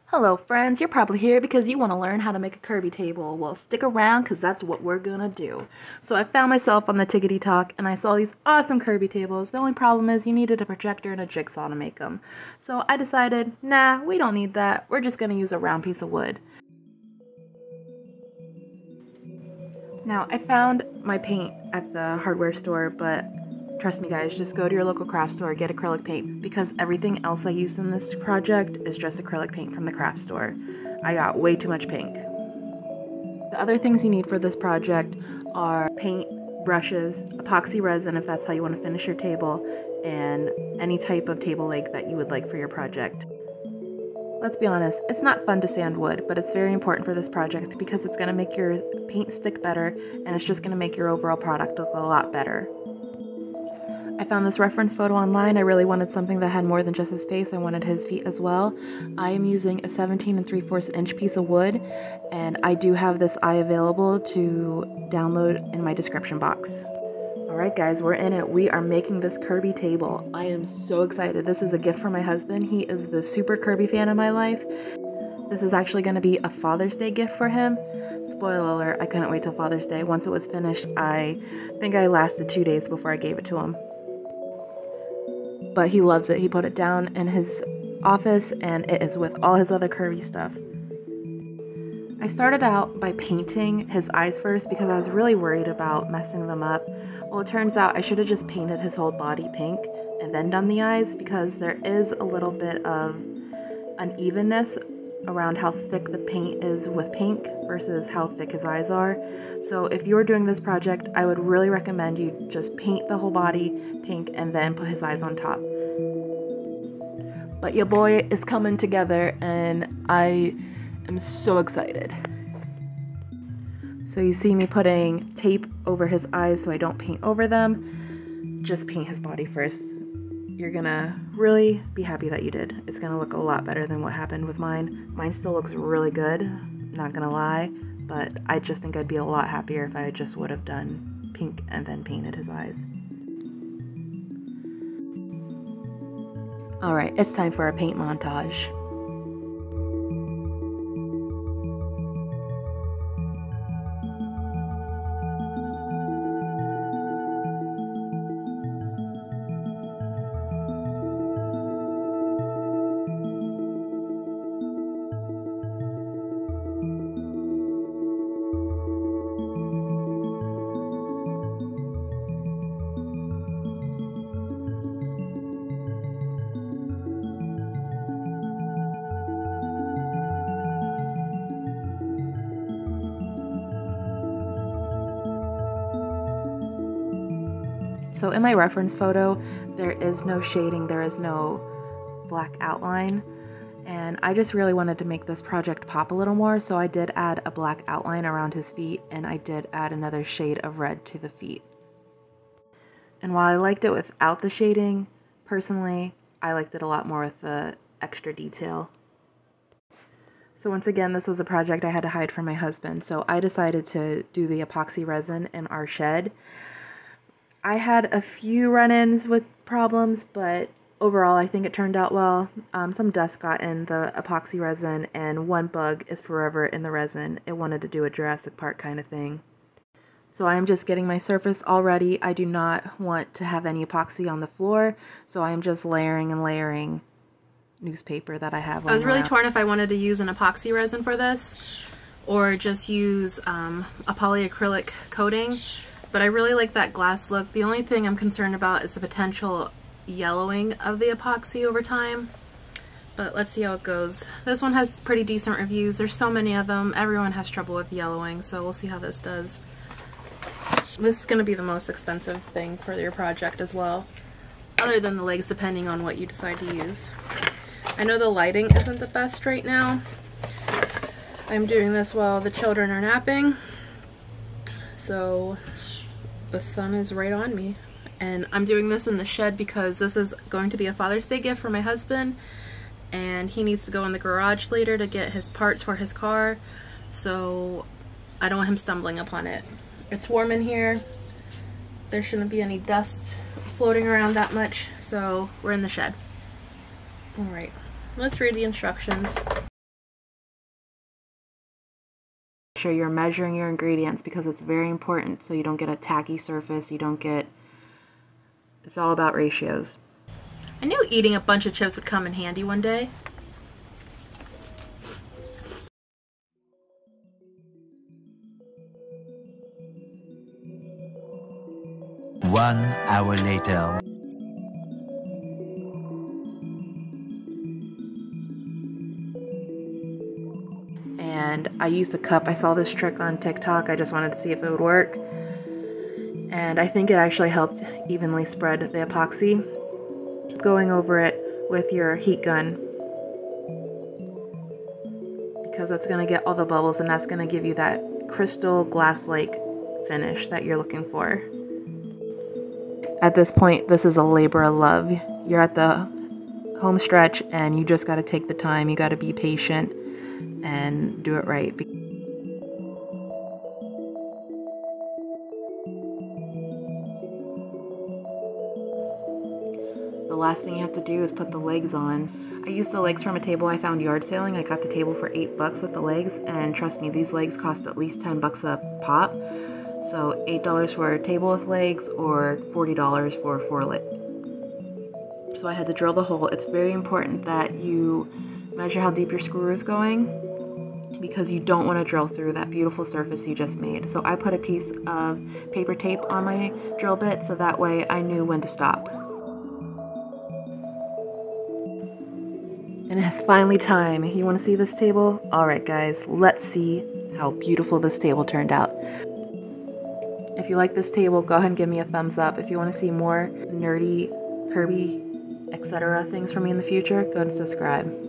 Hello friends, you're probably here because you want to learn how to make a Kirby table. Well, stick around because that's what we're gonna do. So I found myself on the Tickety Talk and I saw these awesome Kirby tables. The only problem is you needed a projector and a jigsaw to make them. So I decided, nah, we don't need that. We're just gonna use a round piece of wood. Now, I found my paint at the hardware store, but trust me guys, just go to your local craft store, get acrylic paint, because everything else I used in this project is just acrylic paint from the craft store. I got way too much pink. The other things you need for this project are paint, brushes, epoxy resin if that's how you want to finish your table, and any type of table leg that you would like for your project. Let's be honest, it's not fun to sand wood, but it's very important for this project because it's going to make your paint stick better and it's just going to make your overall product look a lot better. I found this reference photo online. I really wanted something that had more than just his face. I wanted his feet as well. I am using a 17 3/4 inch piece of wood, and I do have this eye available to download in my description box. Alright guys, we're in it. We are making this Kirby table. I am so excited. This is a gift from my husband. He is the super Kirby fan of my life. This is actually going to be a Father's Day gift for him. Spoiler alert, I couldn't wait till Father's Day. Once it was finished, I think I lasted 2 days before I gave it to him. But he loves it. He put it down in his office and it is with all his other Kirby stuff. I started out by painting his eyes first because I was really worried about messing them up. Well, it turns out I should have just painted his whole body pink and then done the eyes because there is a little bit of unevenness around how thick the paint is with pink versus how thick his eyes are. So if you're doing this project, I would really recommend you just paint the whole body pink and then put his eyes on top. But your boy is coming together and I am so excited. So you see me putting tape over his eyes so I don't paint over them. Just paint his body first. You're gonna really be happy that you did. It's gonna look a lot better than what happened with mine. Mine still looks really good, not gonna lie, but I just think I'd be a lot happier if I just would have done pink and then painted his eyes. Alright, it's time for a paint montage. So in my reference photo, there is no shading, there is no black outline, and I just really wanted to make this project pop a little more, so I did add a black outline around his feet, and I did add another shade of red to the feet. And while I liked it without the shading, personally, I liked it a lot more with the extra detail. So once again, this was a project I had to hide from my husband, so I decided to do the epoxy resin in our shed. I had a few run-ins with problems, but overall I think it turned out well. Some dust got in the epoxy resin and one bug is forever in the resin. It wanted to do a Jurassic Park kind of thing. So I am just getting my surface all ready. I do not want to have any epoxy on the floor, so I am just layering and layering newspaper that I have. I was really torn if I wanted to use an epoxy resin for this or just use a polyacrylic coating. But I really like that glass look. The only thing I'm concerned about is the potential yellowing of the epoxy over time. But let's see how it goes. This one has pretty decent reviews. There's so many of them. Everyone has trouble with yellowing, so we'll see how this does. This is going to be the most expensive thing for your project as well, other than the legs, depending on what you decide to use. I know the lighting isn't the best right now. I'm doing this while the children are napping, so the sun is right on me. And I'm doing this in the shed because this is going to be a Father's Day gift for my husband, and he needs to go in the garage later to get his parts for his car, so I don't want him stumbling upon it. It's warm in here. There shouldn't be any dust floating around that much, so we're in the shed. Alright, let's read the instructions. sure you're measuring your ingredients because it's very important so you don't get a tacky surface, it's all about ratios. I knew eating a bunch of chips would come in handy one day. One hour later. And I used a cup. I saw this trick on TikTok. I just wanted to see if it would work. And I think it actually helped evenly spread the epoxy. Going over it with your heat gun, because it's going to get all the bubbles and that's going to give you that crystal glass lake finish that you're looking for. At this point, this is a labor of love. You're at the home stretch and you just got to take the time. You got to be patient and do it right. The last thing you have to do is put the legs on. I used the legs from a table I found yard sailing. I got the table for $8 with the legs, and trust me, these legs cost at least $10 a pop. So $8 for a table with legs or $40 for 4 legs. So I had to drill the hole. It's very important that you measure how deep your screw is going, because you don't want to drill through that beautiful surface you just made. So I put a piece of paper tape on my drill bit so that way I knew when to stop. And it's finally time. You want to see this table? Alright guys, let's see how beautiful this table turned out. If you like this table, go ahead and give me a thumbs up. If you want to see more nerdy, Kirby, etc. things from me in the future, go and subscribe.